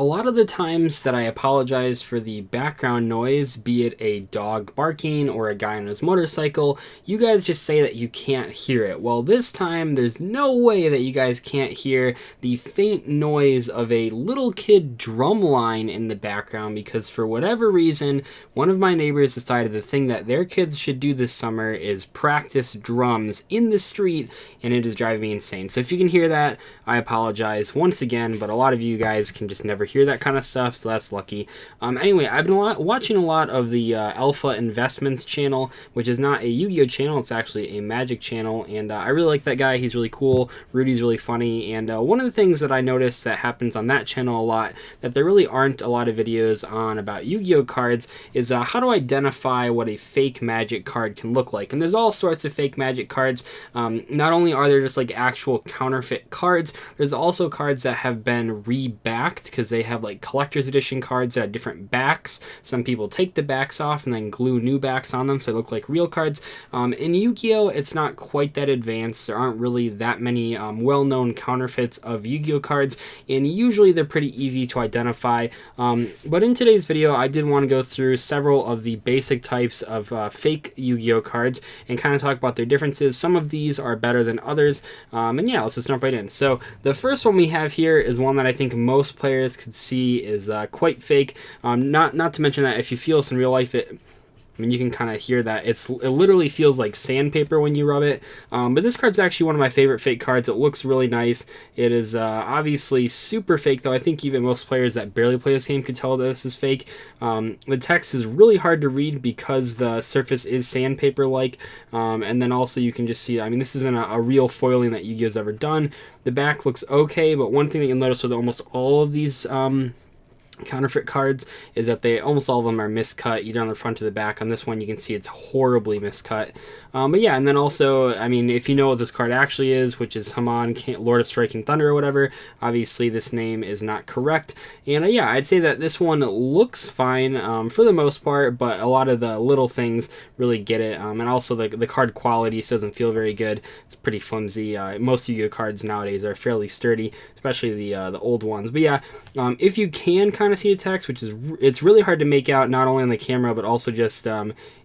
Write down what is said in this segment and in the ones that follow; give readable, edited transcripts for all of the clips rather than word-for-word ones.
A lot of the times that I apologize for the background noise, be it a dog barking or a guy on his motorcycle, you guys just say that you can't hear it. Well, this time there's no way that you guys can't hear the faint noise of a little kid drum line in the background, because for whatever reason, one of my neighbors decided the thing that their kids should do this summer is practice drums in the street, and it is driving me insane. So if you can hear that, I apologize once again, but a lot of you guys can just never hear that kind of stuff, so that's lucky. Anyway, I've been watching a lot of the Alpha Investments channel, which is not a Yu-Gi-Oh channel, it's actually a Magic channel, and I really like that guy. He's really cool, Rudy's really funny, and one of the things that I noticed that happens on that channel a lot, that there really aren't a lot of videos on about Yu-Gi-Oh cards, is how to identify what a fake Magic card can look like. And there's all sorts of fake Magic cards. Not only are there just like actual counterfeit cards, there's also cards that have been rebacked, because they have like collector's edition cards that have different backs. Some people take the backs off and then glue new backs on them so they look like real cards. In Yu-Gi-Oh, it's not quite that advanced. There aren't really that many well-known counterfeits of Yu-Gi-Oh cards, and usually they're pretty easy to identify. But in today's video, I did want to go through several of the basic types of fake Yu-Gi-Oh cards and kind of talk about their differences. Some of these are better than others, and yeah, let's just jump right in. So the first one we have here is one that I think most players could see is quite fake. Not to mention that if you feel this in real life, I mean, you can kind of hear that. It literally feels like sandpaper when you rub it. But this card's actually one of my favorite fake cards. It looks really nice. It is obviously super fake, though. I think even most players that barely play this game could tell that this is fake. The text is really hard to read because the surface is sandpaper-like. And then also you can just see, I mean, this isn't a real foiling that Yu-Gi-Oh's ever done. The back looks okay, but one thing that you'll notice with almost all of these counterfeit cards is that almost all of them are miscut, either on the front or the back. On this one, you can see it's horribly miscut. But yeah, and then also, I mean, if you know what this card actually is, which is Haman, Lord of Striking Thunder or whatever, obviously this name is not correct. And yeah, I'd say that this one looks fine for the most part, but a lot of the little things really get it. And also the card quality doesn't feel very good. It's pretty flimsy. Most Yu-Gi-Oh cards nowadays are fairly sturdy, especially the old ones. But yeah, if you can kind of see the text, which is it's really hard to make out, not only on the camera but also just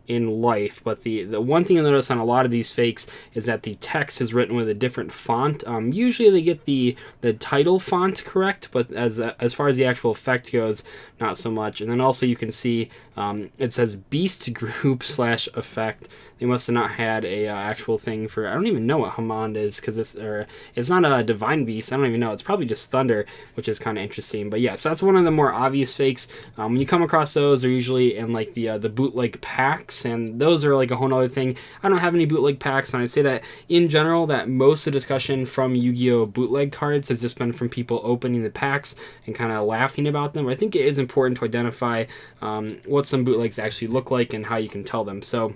in life. But the one thing you'll notice on a lot of these fakes is that the text is written with a different font. Usually they get the title font correct, but as far as the actual effect goes, not so much. And then also you can see it says Beast Group / effect. They must have not had a actual thing for, I don't even know what Hammond is, because it's not a Divine Beast. I don't even know. It's probably just Thunder, which is kind of interesting. But yeah, so that's one of the more obvious fakes. When you come across those, they're usually in like the bootleg packs, and those are like a whole other thing. I don't have any bootleg packs, and I'd say that in general that most of the discussion from Yu-Gi-Oh bootleg cards has just been from people opening the packs and kind of laughing about them. I think it is important to identify what some bootlegs actually look like and how you can tell them. So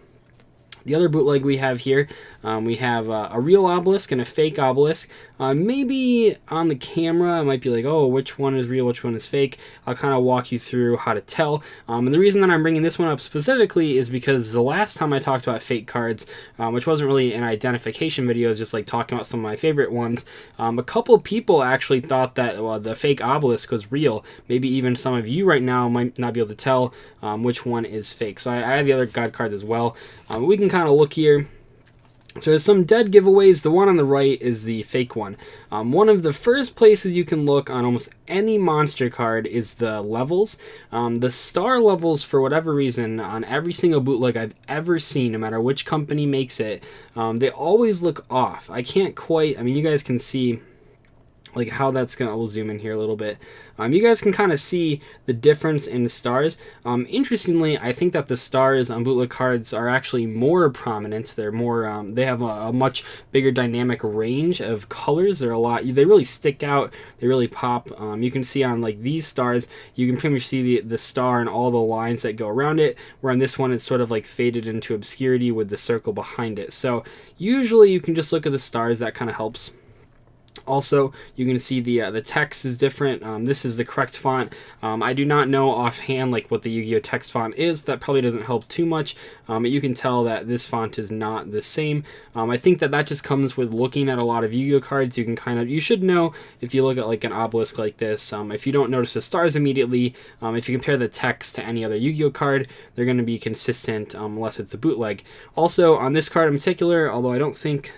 the other bootleg we have here, we have a real obelisk and a fake obelisk. Maybe on the camera, it might be like, oh, which one is real, which one is fake. I'll kind of walk you through how to tell. And the reason that I'm bringing this one up specifically is because the last time I talked about fake cards, which wasn't really an identification video, it was just like talking about some of my favorite ones, a couple people actually thought that the fake obelisk was real. Maybe even some of you right now might not be able to tell which one is fake. So I have the other god cards as well. We can kind of look here. So there's some dead giveaways. The one on the right is the fake one. One of the first places you can look on almost any monster card is the levels. The star levels, for whatever reason, on every single bootleg I've ever seen, no matter which company makes it, they always look off. I can't quite, I mean, you guys can see like how that's gonna, we'll zoom in here a little bit. You guys can kind of see the difference in the stars. Interestingly, I think that the stars on bootleg cards are actually more prominent. They're more, they have a much bigger dynamic range of colors. They're they really stick out. They really pop. You can see on like these stars, you can pretty much see the star and all the lines that go around it. Where on this one, it's sort of like faded into obscurity with the circle behind it. So usually you can just look at the stars. That kind of helps. Also, you can see the text is different. This is the correct font. I do not know offhand like what the Yu-Gi-Oh text font is. That probably doesn't help too much. But you can tell that this font is not the same. I think that just comes with looking at a lot of Yu-Gi-Oh cards. You should know if you look at like an obelisk like this. If you don't notice the stars immediately, if you compare the text to any other Yu-Gi-Oh card, they're going to be consistent unless it's a bootleg. Also, on this card in particular, although I don't think,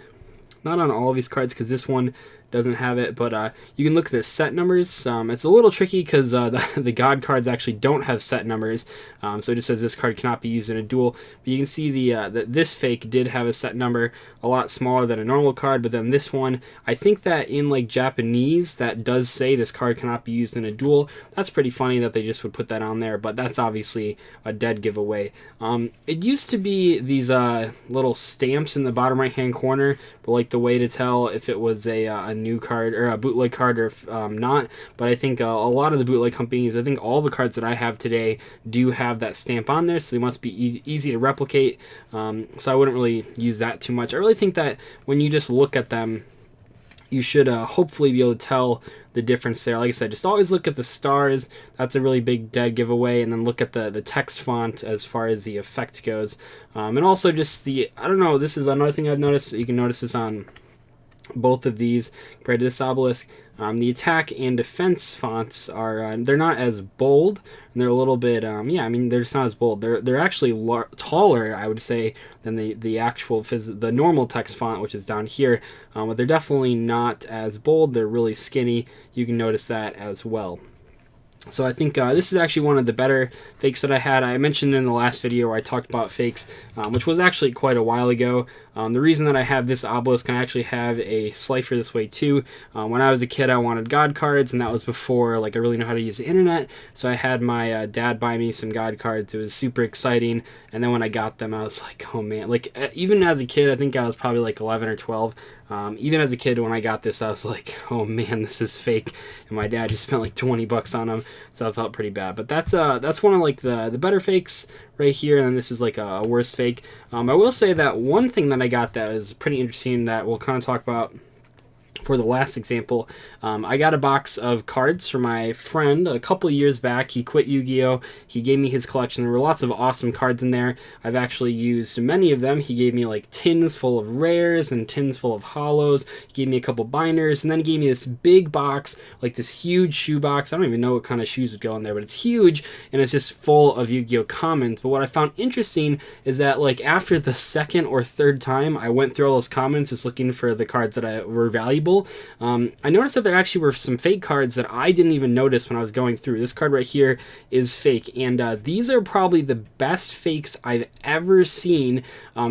not on all of these cards because this one doesn't have it, but you can look at the set numbers. It's a little tricky because the God cards actually don't have set numbers, so it just says this card cannot be used in a duel. But you can see that this fake did have a set number, a lot smaller than a normal card, but then this one, I think that in like Japanese, that does say this card cannot be used in a duel. That's pretty funny that they just would put that on there, but that's obviously a dead giveaway. It used to be these little stamps in the bottom right hand corner, but like the way to tell if it was a new card or a bootleg card or if not. But I think a lot of the bootleg companies, I think all the cards that I have today do have that stamp on there, so they must be easy to replicate. So I wouldn't really use that too much. I really think that when you just look at them, you should hopefully be able to tell the difference there. Like I said, just always look at the stars. That's a really big dead giveaway. And then look at the text font as far as the effect goes. And also just I don't know, this is another thing I've noticed. You can notice this on both of these compared to this obelisk. The attack and defense fonts are they're not as bold, and they're a little bit yeah, I mean, they're just not as bold. They're actually taller, I would say, than the actual the normal text font, which is down here, but they're definitely not as bold. They're really skinny. You can notice that as well. So I think this is actually one of the better fakes that I had. I mentioned in the last video where I talked about fakes, which was actually quite a while ago. The reason that I have this obelisk, and I actually have a Slifer this way too. When I was a kid, I wanted God cards, and that was before like I really knew how to use the internet. So I had my dad buy me some God cards. It was super exciting. And then when I got them, I was like, oh man. Like even as a kid, I think I was probably like 11 or 12. Even as a kid, when I got this, I was like, oh man, this is fake. And my dad just spent like 20 bucks on them, so I felt pretty bad. But that's one of like the better fakes right here, and then this is like a worse fake. I will say that one thing that I got that is pretty interesting that we'll kind of talk about for the last example. I got a box of cards for my friend a couple years back. He quit Yu-Gi-Oh! He gave me his collection. There were lots of awesome cards in there. I've actually used many of them. He gave me like tins full of rares and tins full of hollows. He gave me a couple binders, and then he gave me this big box, like this huge shoe box. I don't even know what kind of shoes would go in there, but it's huge, and it's just full of Yu-Gi-Oh! Commons. But what I found interesting is that like after the second or third time I went through all those commons just looking for the cards that were valuable, I noticed that there actually were some fake cards that I didn't even notice when I was going through. This card right here is fake, and these are probably the best fakes I've ever seen.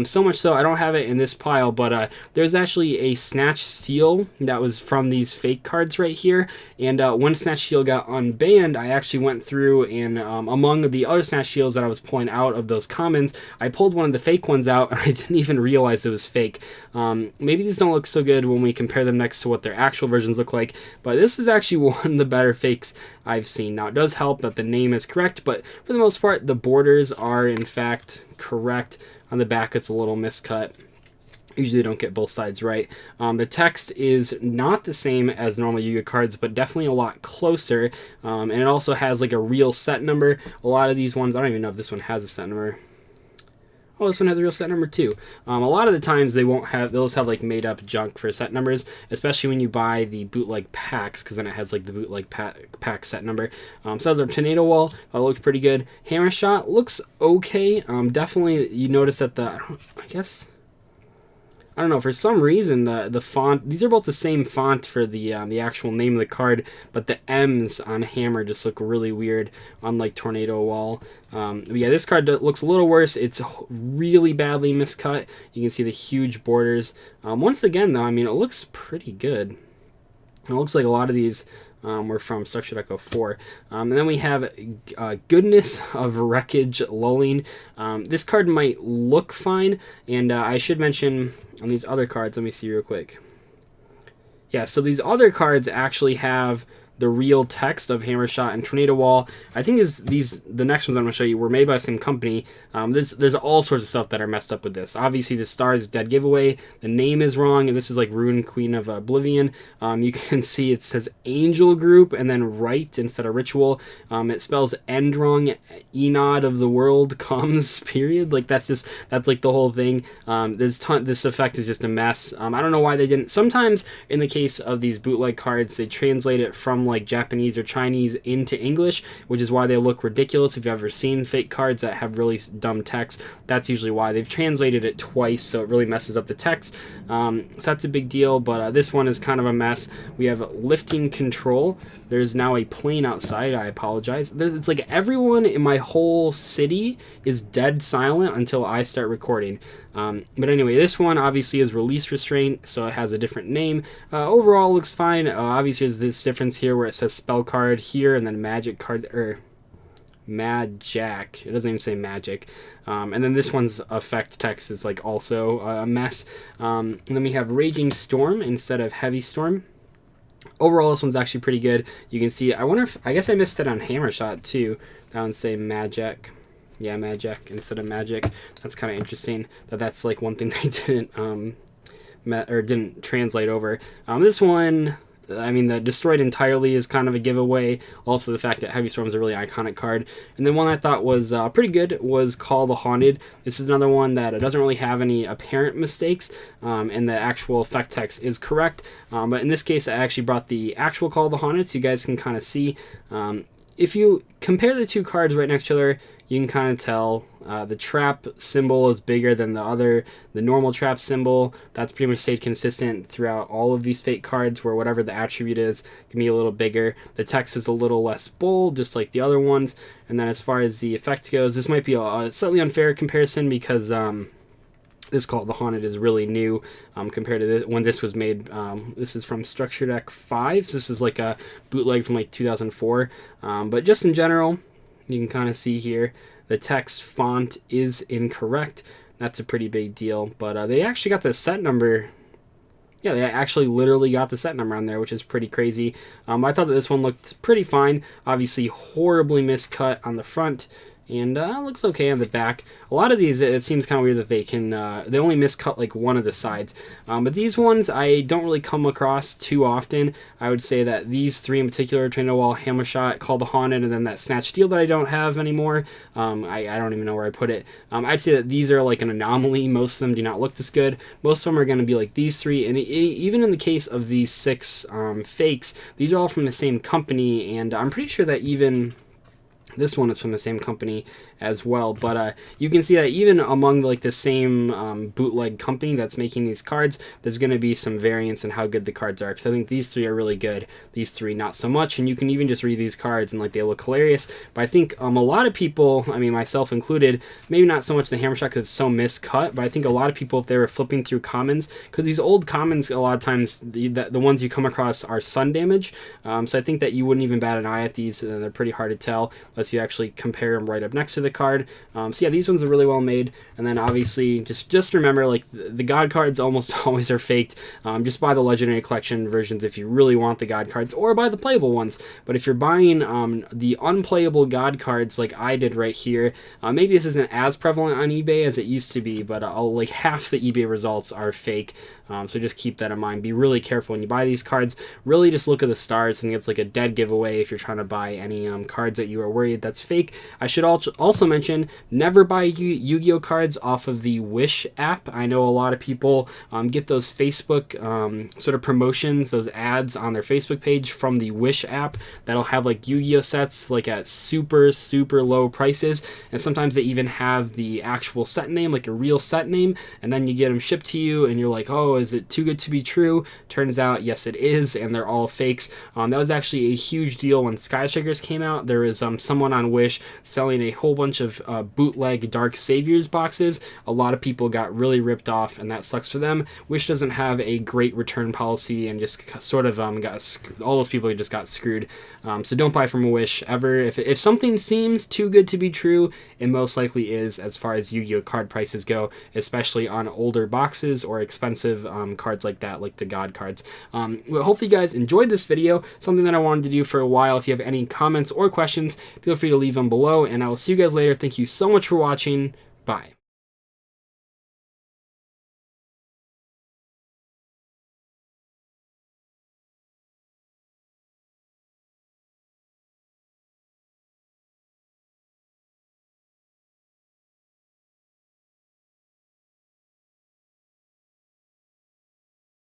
So much so I don't have it in this pile, but there's actually a Snatch Steal that was from these fake cards right here, and when Snatch Steal got unbanned, I actually went through and among the other Snatch Steals that I was pulling out of those commons, I pulled one of the fake ones out, and I didn't even realize it was fake. Maybe these don't look so good when we compare them next to what their actual versions look like, but this is actually one of the better fakes I've seen. Now, it does help that the name is correct, but for the most part, the borders are in fact correct. On the back, it's a little miscut. Usually don't get both sides right. The text is not the same as normal Yu-Gi-Oh cards, but definitely a lot closer, and it also has like a real set number. A lot of these ones, I don't even know if this one has a set number. Oh, this one has a real set number too. A lot of the times they'll just have like made up junk for set numbers, especially when you buy the bootleg packs, because then it has like the bootleg pack set number. So that's our Tornado Wall. Looks pretty good. Hammer Shot looks okay. Definitely you notice that I don't know, for some reason the font, these are both the same font for the actual name of the card, but the M's on Hammer just look really weird, unlike Tornado Wall. Yeah, this card looks a little worse. It's really badly miscut. You can see the huge borders. Once again, though, I mean, it looks pretty good. It looks like a lot of these were from Structure Deco 4. And then we have Goodness of Wreckage Lulling. This card might look fine, and I should mention on these other cards, let me see real quick. Yeah, so these other cards actually have the real text of Hammershot and Tornado Wall. I think the next ones I'm going to show you were made by the same company. There's all sorts of stuff that are messed up with this. Obviously, the star is dead giveaway. The name is wrong, and this is like Rune Queen of Oblivion. You can see it says Angel Group and then Rite instead of Ritual. It spells end wrong. Enod of the world comes, period. Like that's like the whole thing. This effect is just a mess. I don't know why they didn't. Sometimes in the case of these bootleg cards, they translate it from like Japanese or Chinese into English, which is why they look ridiculous. If you've ever seen fake cards that have really dumb text, that's usually why. They've translated it twice, so it really messes up the text. So that's a big deal, but this one is kind of a mess. We have lifting control. There's now a plane outside. I apologize. It's like everyone in my whole city is dead silent until I start recording. But anyway, this one obviously is release restraint, so it has a different name. Overall looks fine. Obviously there's this difference here where it says spell card here and then magic card, or Magic. It doesn't even say magic. And then this one's effect text is like also a mess. And then we have Raging Storm instead of Heavy Storm. Overall, this one's actually pretty good. You can see, I guess I missed it on Hammershot too. That one say Magic. Yeah, Magic instead of Magic. That's kind of interesting that's like one thing they didn't translate over. This one, I mean, the Destroyed Entirely is kind of a giveaway. Also, the fact that Heavy Storm is a really iconic card. And then one I thought was pretty good was Call the Haunted. This is another one that doesn't really have any apparent mistakes, and the actual effect text is correct. But in this case, I actually brought the actual Call the Haunted so you guys can kind of see. If you compare the two cards right next to each other, you can kind of tell the trap symbol is bigger than the normal trap symbol. That's pretty much stayed consistent throughout all of these fake cards, where whatever the attribute is can be a little bigger. The text is a little less bold, just like the other ones. And then as far as the effect goes, this might be a slightly unfair comparison because this Call the Haunted is really new compared to when this was made. This is from Structure Deck 5. So this is like a bootleg from like 2004. But just in general, you can kind of see here the text font is incorrect. That's a pretty big deal. But they actually got the set number. Yeah, they actually literally got the set number on there, which is pretty crazy. I thought that this one looked pretty fine. Obviously, horribly miscut on the front. And looks okay on the back. A lot of these, it seems kind of weird that they only miscut like one of the sides. But these ones I don't really come across too often. I would say that these three in particular, Tornado Wall, Hammershot, Call the Haunted, and then that Snatch Steel that I don't have anymore. I don't even know where I put it. I'd say that these are like an anomaly. Most of them do not look this good. Most of them are going to be like these three. And even in the case of these 6 fakes, these are all from the same company. And I'm pretty sure that even this one is from the same company as well, but you can see that even among like the same bootleg company that's making these cards, there's going to be some variance in how good the cards are, because I think these 3 are really good, these 3 not so much, and you can even just read these cards and like they look hilarious. But I think a lot of people, I mean myself included, maybe not so much the Hammershot because it's so miscut, but I think a lot of people, if they were flipping through commons, because these old commons a lot of times the ones you come across are sun damage, so I think that you wouldn't even bat an eye at these, and they're pretty hard to tell unless you actually compare them right up next to the card. So yeah, these ones are really well made. And then obviously just remember, like the god cards almost always are faked. Just buy the Legendary Collection versions if you really want the god cards, or buy the playable ones. But if you're buying the unplayable god cards like I did right here, maybe this isn't as prevalent on eBay as it used to be, but like half the eBay results are fake. So just keep that in mind. Be really careful when you buy these cards. Really just look at the stars. I think it's like a dead giveaway if you're trying to buy any cards that you are worried that's fake. I should also mention, never buy Yu-Gi-Oh cards off of the Wish app. I know a lot of people get those Facebook sort of promotions, those ads on their Facebook page from the Wish app that'll have like Yu-Gi-Oh sets like at super low prices, and sometimes they even have the actual set name, like a real set name, and then you get them shipped to you and you're like, oh, is it too good to be true? Turns out, yes, it is, and they're all fakes. That was actually a huge deal when Sky Strikers came out. There was someone on Wish selling a whole bunch of bootleg Dark Saviors boxes. A lot of people got really ripped off, and that sucks for them. Wish doesn't have a great return policy, and just sort of all those people just got screwed. So don't buy from a Wish ever. If something seems too good to be true, it most likely is, as far as Yu-Gi-Oh card prices go, especially on older boxes or expensive cards like that, like the God cards. Well, hopefully you guys enjoyed this video, something that I wanted to do for a while. If you have any comments or questions, feel free to leave them below, and I will see you guys later. Thank you so much for watching. Bye.